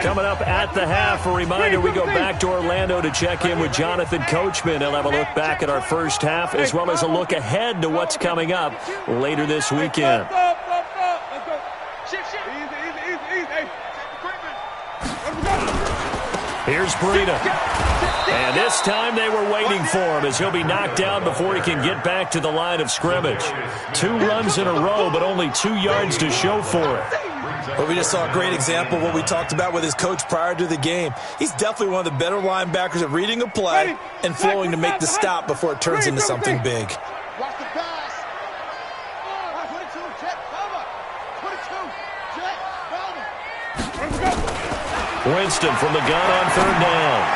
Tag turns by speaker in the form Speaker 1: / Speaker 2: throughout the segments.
Speaker 1: Coming up at the half, a reminder, we go back to Orlando to check in with Jonathan Coachman. He'll have a look back at our first half as well as a look ahead to what's coming up later this weekend. Here's Breida. And this time they were waiting for him as he'll be knocked down before he can get back to the line of scrimmage. 2 runs in a row, but only 2 yards to show for it.
Speaker 2: Well, we just saw a great example of what we talked about with his coach prior to the game. He's definitely one of the better linebackers at reading a play and flowing to make the stop before it turns into something big.
Speaker 1: Winston from the gun on 3rd down.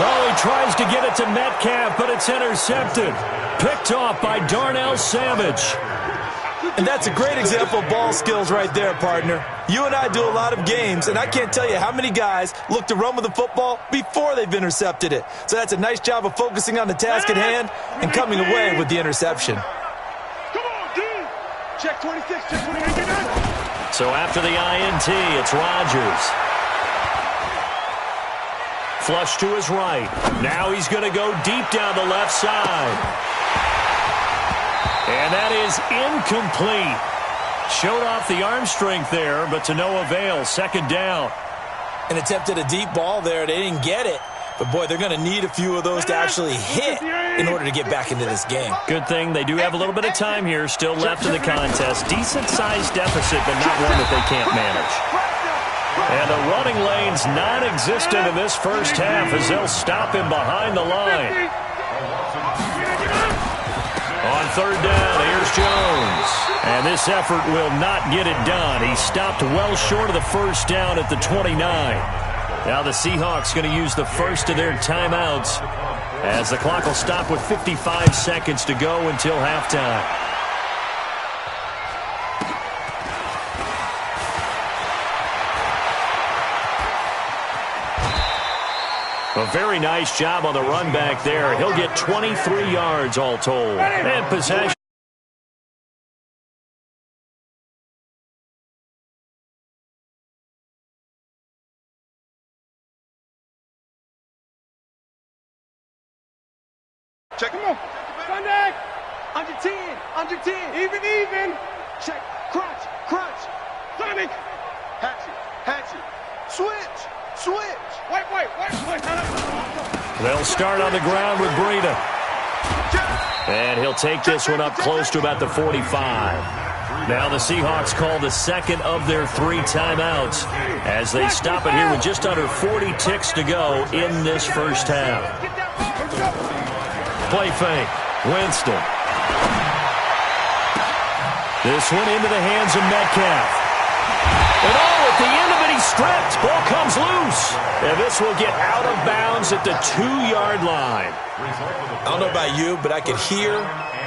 Speaker 1: Oh, he tries to get it to Metcalf, but it's intercepted. Picked off by Darnell Savage.
Speaker 2: And that's a great example of ball skills right there, partner. You and I do a lot of games, and I can't tell you how many guys look to run with the football before they've intercepted it. So that's a nice job of focusing on the task at hand and coming away with the interception.
Speaker 3: Come on, D. Check 26, check 28.
Speaker 1: So after the INT, it's Rodgers. Flush to his right. Now he's going to go deep down the left side. And that is incomplete. Showed off the arm strength there, but to no avail. 2nd down.
Speaker 2: And attempted a deep ball there. They didn't get it. But, boy, they're going to need a few of those to actually hit in order to get back into this game.
Speaker 1: Good thing they do have a little bit of time here still left in the contest. Decent-sized deficit, but not one that they can't manage. And the running lane's non-existent in this first half as they'll stop him behind the line. On 3rd down, here's Jones. And this effort will not get it done. He stopped well short of the first down at the 29. Now the Seahawks going to use the first of their timeouts as the clock will stop with 55 seconds to go until halftime. A very nice job on the run back there. He'll get 23 yards all told. And possession.
Speaker 3: Check him out. Sunday. Under 10. Under 10. Even. Check. Crunch. Sonic. Hatchet. Switch. Wait.
Speaker 1: They'll start on the ground with Breida. And he'll take this one up close to about the 45. Now the Seahawks call the second of their 3 timeouts as they stop it here with just under 40 ticks to go in this first half. Play fake. Winston. This one into the hands of Metcalf. And at the end of it, he's stripped. Ball comes loose. And this will get out of bounds at the 2-yard line.
Speaker 2: I don't know about you, but I could hear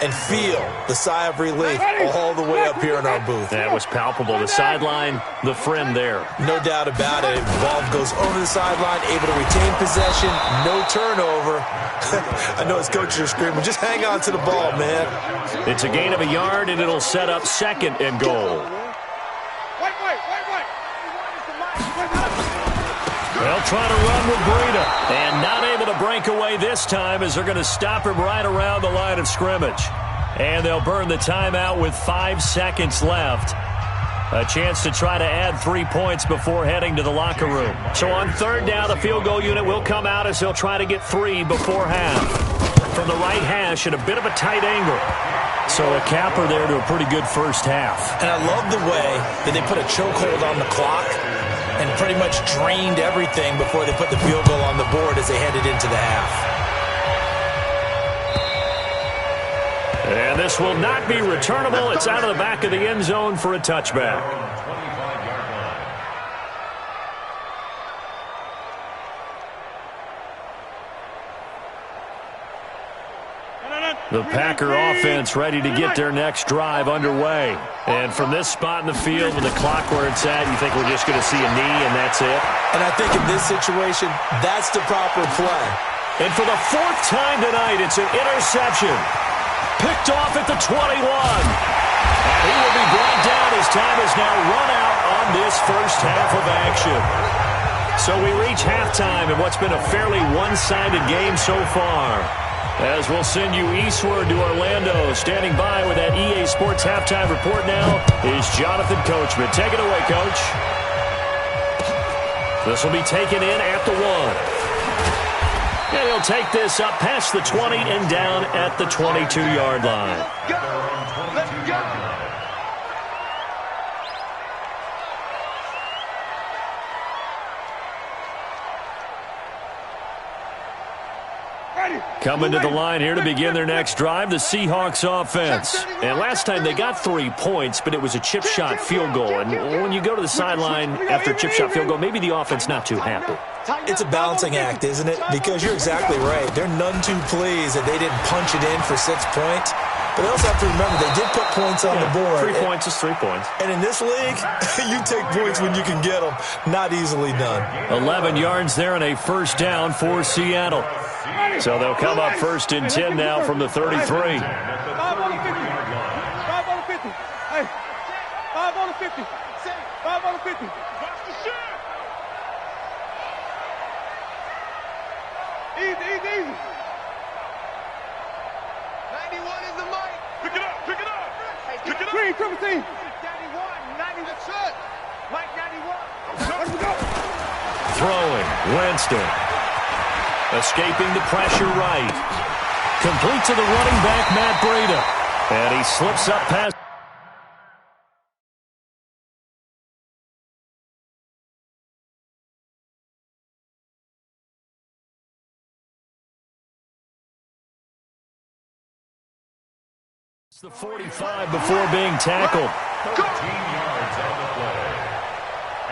Speaker 2: and feel the sigh of relief all the way up here in our booth.
Speaker 1: That was palpable. The sideline, the friend there.
Speaker 2: No doubt about it. Ball goes over the sideline, able to retain possession, no turnover. I know his coaches are screaming, just hang on to the ball, man.
Speaker 1: It's a gain of a yard, and it'll set up 2nd and goal. They'll try to run with Breida. And not able to break away this time as they're going to stop him right around the line of scrimmage. And they'll burn the timeout with 5 seconds left. A chance to try to add 3 points before heading to the locker room. So on 3rd down, the field goal unit will come out as they'll try to get 3 before half. From the right hash at a bit of a tight angle. So a capper there to a pretty good first half.
Speaker 2: And I love the way that they put a chokehold on the clock and pretty much drained everything before they put the field goal on the board as they headed into the half.
Speaker 1: And this will not be returnable. It's out of the back of the end zone for a touchback. The Packer offense ready to get their next drive underway. And from this spot in the field with the clock where it's at, you think we're just going to see a knee and that's it?
Speaker 2: And I think in this situation, that's the proper play.
Speaker 1: And for the 4th time tonight, it's an interception. Picked off at the 21. And he will be brought down as time has now run out on this first half of action. So we reach halftime in what's been a fairly one-sided game so far. As we'll send you eastward to Orlando. Standing by with that EA Sports Halftime Report now is Jonathan Coachman. Take it away, Coach. This will be taken in at the 1. And he'll take this up past the 20 and down at the 22-yard line.
Speaker 3: Let's go.
Speaker 1: Coming to the line here to begin their next drive, the Seahawks offense. And last time they got 3 points, but it was a chip shot field goal. And when you go to the sideline after a chip shot field goal, maybe the offense not too happy.
Speaker 2: It's a balancing act, isn't it? Because you're exactly right. They're none too pleased that they didn't punch it in for 6 points. But they also have to remember they did put points on the board.
Speaker 1: 3 points is 3 points.
Speaker 2: And in this league, you take points when you can get them. Not easily done.
Speaker 1: 11 yards there and a first down for Seattle. So they'll come up first and 10 now from the 33.
Speaker 3: 5 on the 50. 5 on the 50. Hey, 5 on the 50. 5 on the 50. Watch the shot. Easy. 91 is the mic. Pick it up. Pick it up. Green, triple team. 91. That's it. Mike 91. Let's go.
Speaker 1: Throwing. Winston. Escaping the pressure right. Complete to the running back, Matt Breida. And he slips up past. It's the 45 before being tackled.
Speaker 4: 13 yards on the play.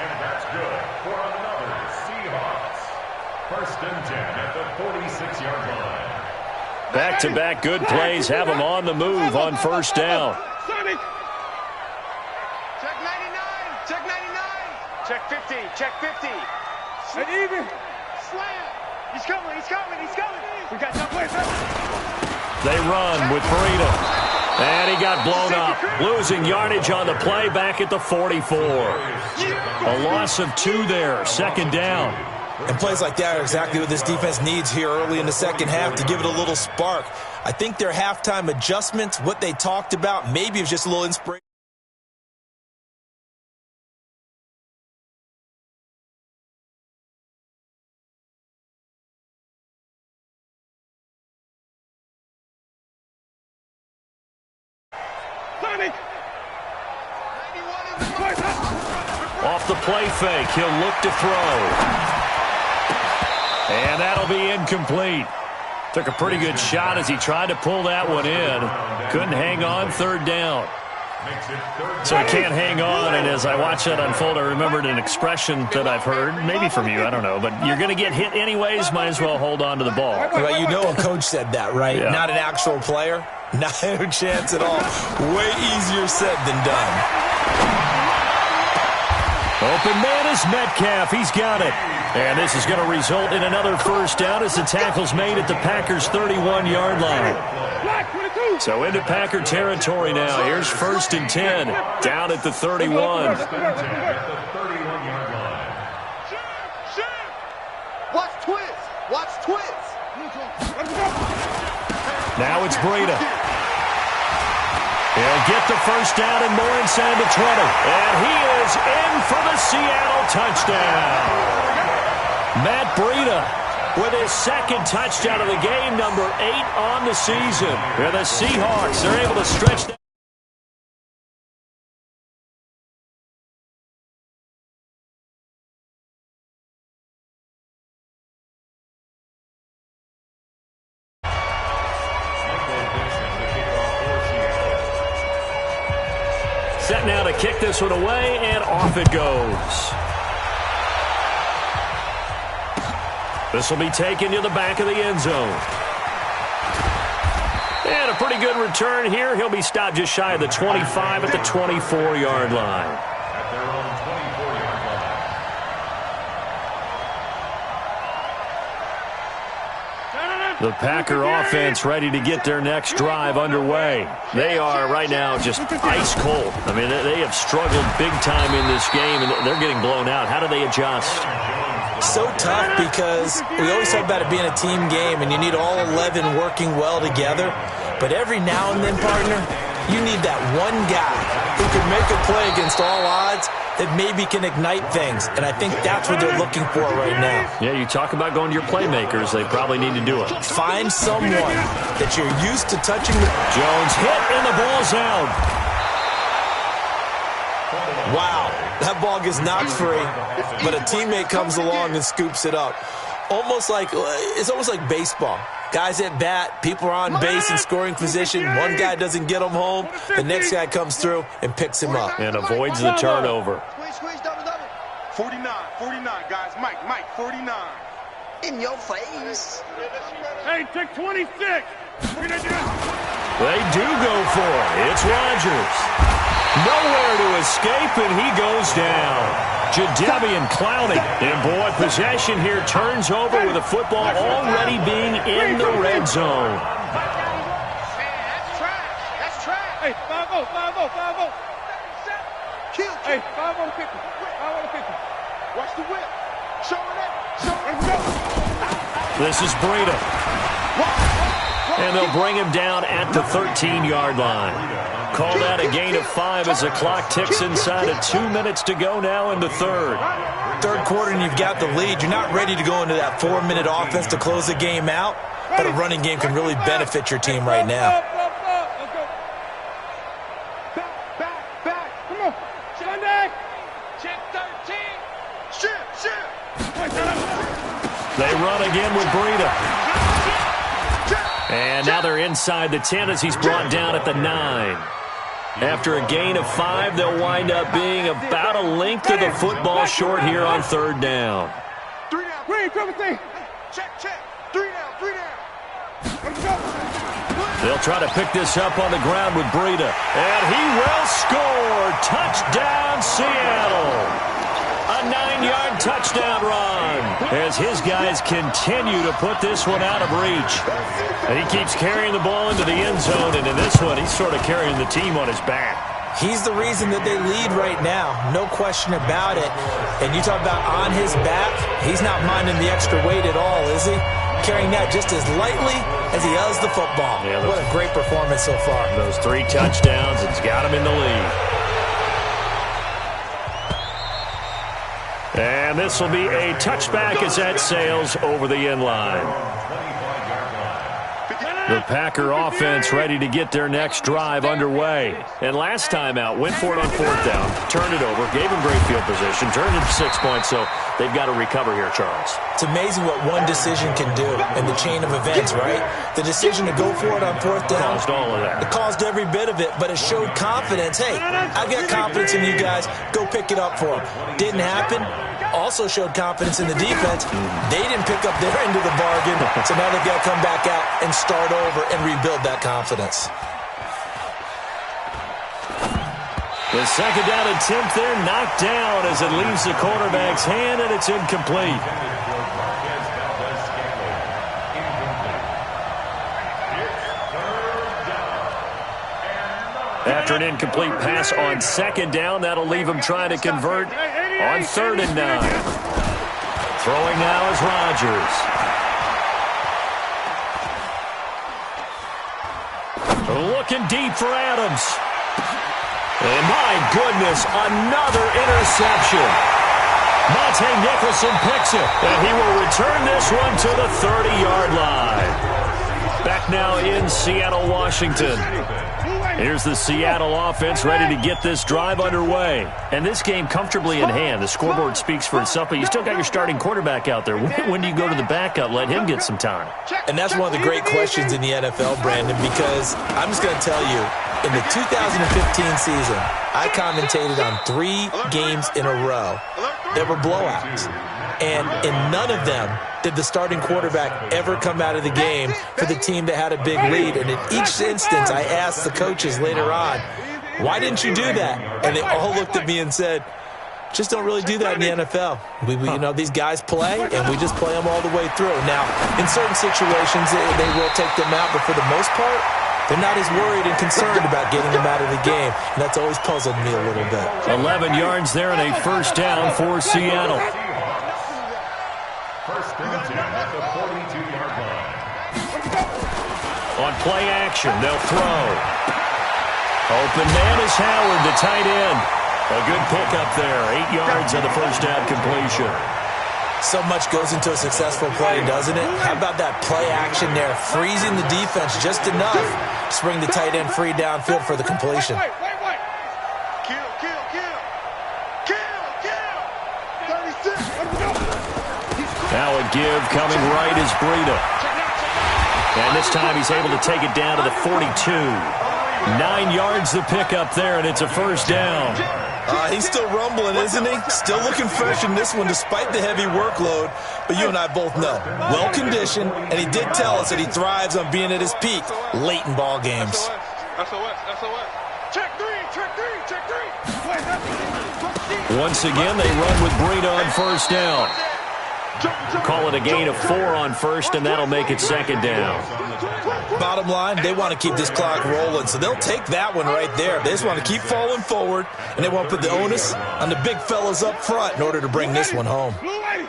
Speaker 4: And that's good for another Seahawks. First and 10 at the 46-yard line.
Speaker 1: Back-to-back good plays have them on the move on first down.
Speaker 3: Check 99. Check 99. Check 50. Check 50. Hey, even. Slam. He's coming. We got no place.
Speaker 1: They run with Breida. And he got blown up. Losing yardage on the play back at the 44. A loss of 2 there. Second down.
Speaker 2: And plays like that are exactly what this defense needs here early in the second half to give it a little spark. I think their halftime adjustments, what they talked about, maybe it was just a little inspiration.
Speaker 1: Off the play fake, he'll look to throw. And that'll be incomplete. Took a pretty good shot as he tried to pull that one in. Couldn't hang on, third down. So he can't hang on, and as I watch that unfold, I remembered an expression that I've heard, maybe from you, I don't know, but you're going to get hit anyways, might as well hold on to the ball.
Speaker 2: Well, you know a coach said that, right?
Speaker 1: Yeah.
Speaker 2: Not an actual player. Not a chance at all. Way easier said than done.
Speaker 1: Open man is Metcalf. He's got it. And this is going to result in another first down as the tackle's made at the Packers' 31-yard line. So into Packer territory now. Here's first and 10 down at the 31.
Speaker 3: Watch twist.
Speaker 1: Now it's Breida. He'll get the first down and more inside the 20. And he is in for the Seattle touchdown. Matt Breida with his second touchdown of the game, number 8 on the season. And the Seahawks are able to stretch that. Set now to kick this one away, and off it goes. This will be taken to the back of the end zone. And a pretty good return here. He'll be stopped just shy of the 25 at the 24-yard line.
Speaker 4: At their own 24-yard line.
Speaker 1: The Packer offense ready to get their next drive underway. They are right now just ice cold. I mean, they have struggled big time in this game, and they're getting blown out. How do they adjust?
Speaker 2: So tough because we always talk about it being a team game, and you need all 11 working well together. But every now and then, partner, you need that one guy who can make a play against all odds that maybe can ignite things. And I think that's what they're looking for right now.
Speaker 1: Yeah, you talk about going to your playmakers. They probably need to do it.
Speaker 2: Find someone that you're used to touching the...
Speaker 1: Jones hit, and the ball's out.
Speaker 2: Wow, that ball gets knocked free, but a teammate comes along and scoops it up. It's almost like baseball. Guys at bat, people are on base in scoring position. One guy doesn't get him home. The next guy comes through and picks him up.
Speaker 1: And avoids the turnover.
Speaker 3: Squeeze, double. 49, guys. Mike, 49.
Speaker 5: In your face.
Speaker 3: Hey, take 26.
Speaker 1: They do go for it. It's Rodgers. Nowhere to escape, and he goes down. Jadeveon Clowney. And, boy, possession here turns over with the football already being in the red zone.
Speaker 3: That's trash. Hey, 5-0. Kill. Hey, 5-0-50. Watch the whip. Show it.
Speaker 1: This is Breida. And they'll bring him down at the 13-yard line. Called out a gain of 5 as the clock ticks inside of 2 minutes to go now in the third.
Speaker 2: Third quarter and you've got the lead. You're not ready to go into that 4-minute offense to close the game out, but a running game can really benefit your team right now.
Speaker 3: Back. Come on. Sunday. Check 13. Shoot.
Speaker 1: They run again with Breida. And now they're inside the 10 as he's brought down at the 9. After a gain of 5, they'll wind up being about a length of the football short here on third down.
Speaker 3: 3 down. Green, triple thing. Check. 3 down. Let's go.
Speaker 1: They'll try to pick this up on the ground with Breida. And he will score. Touchdown, Seattle. A 9-yard touchdown run as his guys continue to put this one out of reach. And he keeps carrying the ball into the end zone, and in this one, he's sort of carrying the team on his back.
Speaker 2: He's the reason that they lead right now, no question about it. And you talk about on his back, he's not minding the extra weight at all, is he? Carrying that just as lightly as he does the football. Yeah, what a great performance so far.
Speaker 1: Those 3 touchdowns, it's got him in the lead. And this will be a touchback as that sails over the end line. The Packer offense ready to get their next drive underway. And last time out, went for it on 4th down, turned it over, gave them great field position, turned it to 6 points, so they've got to recover here, Charles.
Speaker 2: It's amazing what one decision can do in the chain of events, right? The decision to go for it on 4th down.
Speaker 1: Caused all of that.
Speaker 2: It caused every bit of it, but it showed confidence. Hey, I got confidence in you guys. Go pick it up for them. Didn't happen. Also showed confidence in the defense. They didn't pick up their end of the bargain, so now they've got to come back out and start over and rebuild that confidence.
Speaker 1: The second down attempt there knocked down as it leaves the quarterback's hand, and it's incomplete. After an incomplete pass on 2nd down, that'll leave him trying to convert on 3rd and 9. Throwing now is Rodgers. Looking deep for Adams. And my goodness, another interception. Monte Nicholson picks it, and he will return this one to the 30-yard line. Back now in Seattle, Washington. Here's the Seattle offense ready to get this drive underway. And this game comfortably in hand. The scoreboard speaks for itself, but you still got your starting quarterback out there. When do you go to the backup? Let him get some time.
Speaker 2: And that's one of the great questions in the NFL, Brandon, because I'm just going to tell you, in the 2015 season, I commentated on 3 games in a row that were blowouts. And in none of them did the starting quarterback ever come out of the game for the team that had a big lead. And in each instance, I asked the coaches later on, why didn't you do that? And they all looked at me and said, Just don't really do that in the NFL. These guys play, and we just play them all the way through. Now, in certain situations, they will take them out, but for the most part, they're not as worried and concerned about getting them out of the game, and that's always puzzled me a little bit.
Speaker 1: 11 yards there and a first down for Seattle.
Speaker 4: First and 10 at the 42-yard line.
Speaker 1: On play action, they'll throw. Open man is Howard, the tight end. A good pickup there, 8 yards on the first down completion.
Speaker 2: So much goes into a successful play, doesn't it? How about that play action there, freezing the defense just enough to bring the tight end free downfield for the completion.
Speaker 3: Wait. Kill. 36.
Speaker 1: Now a give coming right is Breida. And this time he's able to take it down to the 42. 9 yards to pick up there, and it's a first down.
Speaker 2: He's still rumbling, isn't he? Still looking fresh in this one despite the heavy workload. But you and I both know, well-conditioned, and he did tell us that he thrives on being at his peak late in ball games.
Speaker 3: SOS. Check three.
Speaker 1: Once again, they run with Breida on first down. Call it a gain of 4 on first, and that'll make it second down.
Speaker 2: Bottom line, they want to keep this clock rolling, so they'll take that one right there. They just want to keep falling forward, and they want to put the onus on the big fellas up front in order to bring this one home.
Speaker 3: Easy.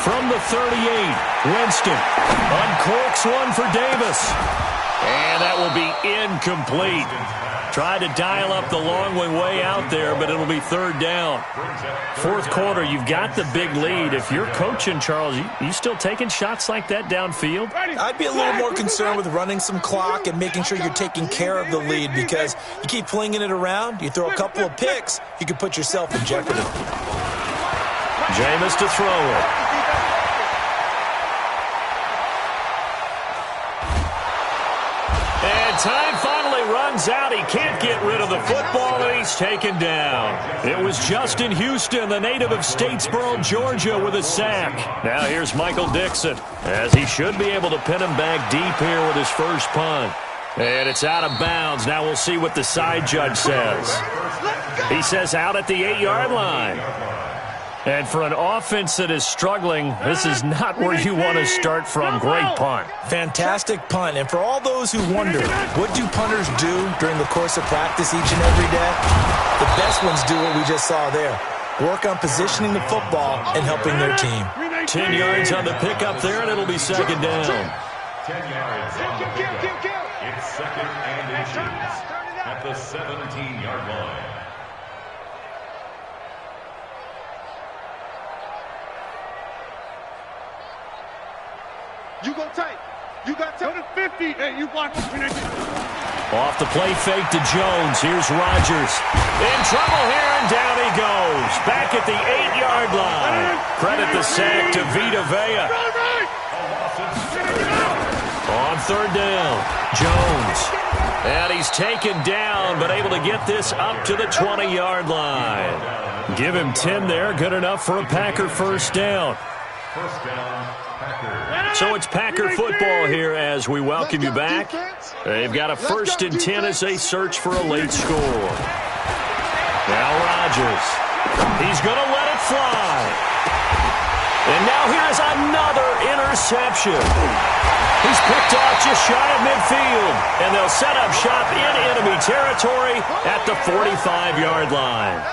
Speaker 1: From the 38, Winston uncorks one for Davis. And that will be incomplete. Tried to dial up the long way out there, but it'll be third down. Fourth quarter, you've got the big lead. If you're coaching, Charles, you still taking shots like that downfield?
Speaker 2: I'd be a little more concerned with running some clock and making sure you're taking care of the lead, because you keep flinging it around, you throw a couple of picks, you could put yourself in jeopardy.
Speaker 1: Jameis to throw it. And time finally runs out. He can't get rid of the football, and he's taken down. It was Justin Houston, the native of Statesboro, Georgia, with a sack. Now here's Michael Dixon, as he should be able to pin him back deep here with his first punt. And it's out of bounds. Now we'll see what the side judge says. He says out at the 8-yard line. And for an offense that is struggling, this is not where you want to start from. Great punt.
Speaker 2: Fantastic punt. And for all those who wonder, what do punters do during the course of practice each and every day? The best ones do what we just saw there. Work on positioning the football and helping their team.
Speaker 1: 10 yards on the pickup there, and it'll be second down.
Speaker 4: 10 yards on the pickup. It's second and inches at the 17-yard line.
Speaker 3: You go tight. You got tight. Go to 50. Hey, you block.
Speaker 1: Off the play fake to Jones. Here's Rodgers. In trouble here, and down he goes. Back at the 8-yard line. Credit the sack to Vita Vea. On third down, Jones. And he's taken down, but able to get this up to the 20-yard line. Give him 10 there. Good enough for a Packer first down.
Speaker 4: First down, Packers.
Speaker 1: So it's Packer football here as we welcome you back. They've got a 1st and 10 as they search for a late score. Now Rodgers. He's going to let it fly. And now here's another interception. He's picked off just shy of midfield. And they'll set up shop in enemy territory at the 45-yard line.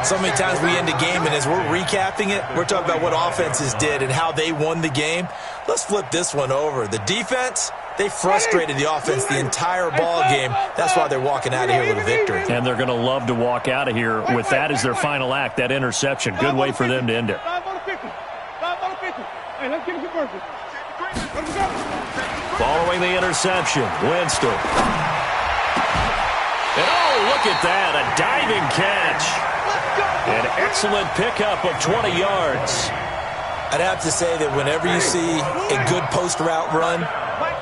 Speaker 2: So many times we end a game, and as we're recapping it, we're talking about what offenses did and how they won the game. Let's flip this one over. The defense, they frustrated the offense the entire ball game. That's why they're walking out of here with a victory.
Speaker 1: And they're going to love to walk out of here with that as their final act, that interception. Good way for them to end it. Following the interception, Winston. And oh, look at that, a diving catch. An excellent pickup of 20 yards.
Speaker 2: I'd have to say that whenever you see a good post route run,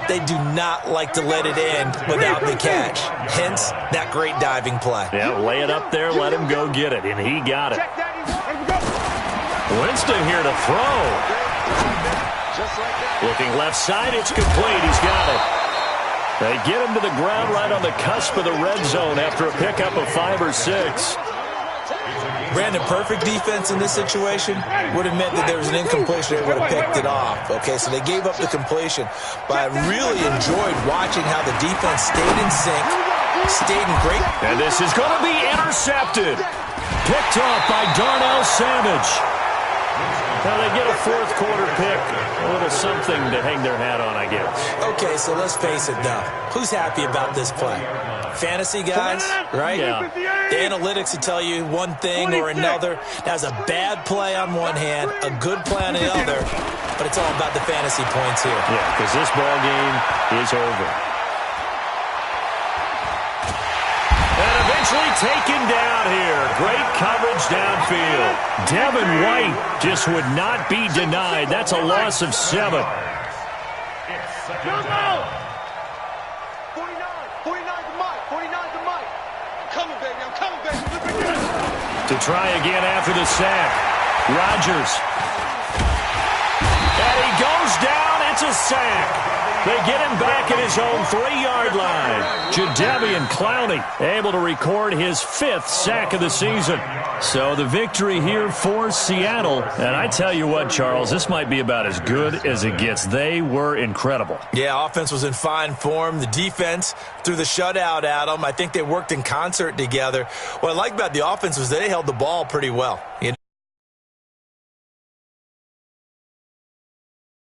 Speaker 2: they do not like to let it end without the catch. Hence, that great diving play.
Speaker 1: Yeah, lay it up there, let him go get it, and he got it. Winston here to throw.
Speaker 3: Just like that.
Speaker 1: Looking left side, it's complete. He's got it. They get him to the ground right on the cusp of the red zone after a pickup of 5 or 6.
Speaker 2: Brandon, perfect defense in this situation would have meant that there was an incompletion. They would have picked it off. Okay, so they gave up the completion. But I really enjoyed watching how the defense stayed in sync, stayed in great.
Speaker 1: And this is going to be intercepted. Picked off by Darnell Savage. Now they get a fourth quarter pick. A little something to hang their hat on, I guess.
Speaker 2: Okay, so let's face it, though. Who's happy about this play? Fantasy guys, right?
Speaker 1: Yeah.
Speaker 2: The analytics will tell you one thing or another. That's a bad play on one hand, a good play on the other, but it's all about the fantasy points here.
Speaker 1: Yeah, because this ball game is over. And eventually taken down here. Great coverage downfield. Devin White just would not be denied. That's a loss of 7.
Speaker 3: 49 to Mike. I'm coming, baby.
Speaker 1: To try again after the sack. Rodgers. And he goes down. It's a sack. They get him back at his own 3-yard line. Jadeveon Clowney able to record his 5th sack of the season. So the victory here for Seattle. And I tell you what, Charles, this might be about as good as it gets. They were incredible.
Speaker 2: Yeah, offense was in fine form. The defense threw the shutout at them. I think they worked in concert together. What I like about the offense was they held the ball pretty well.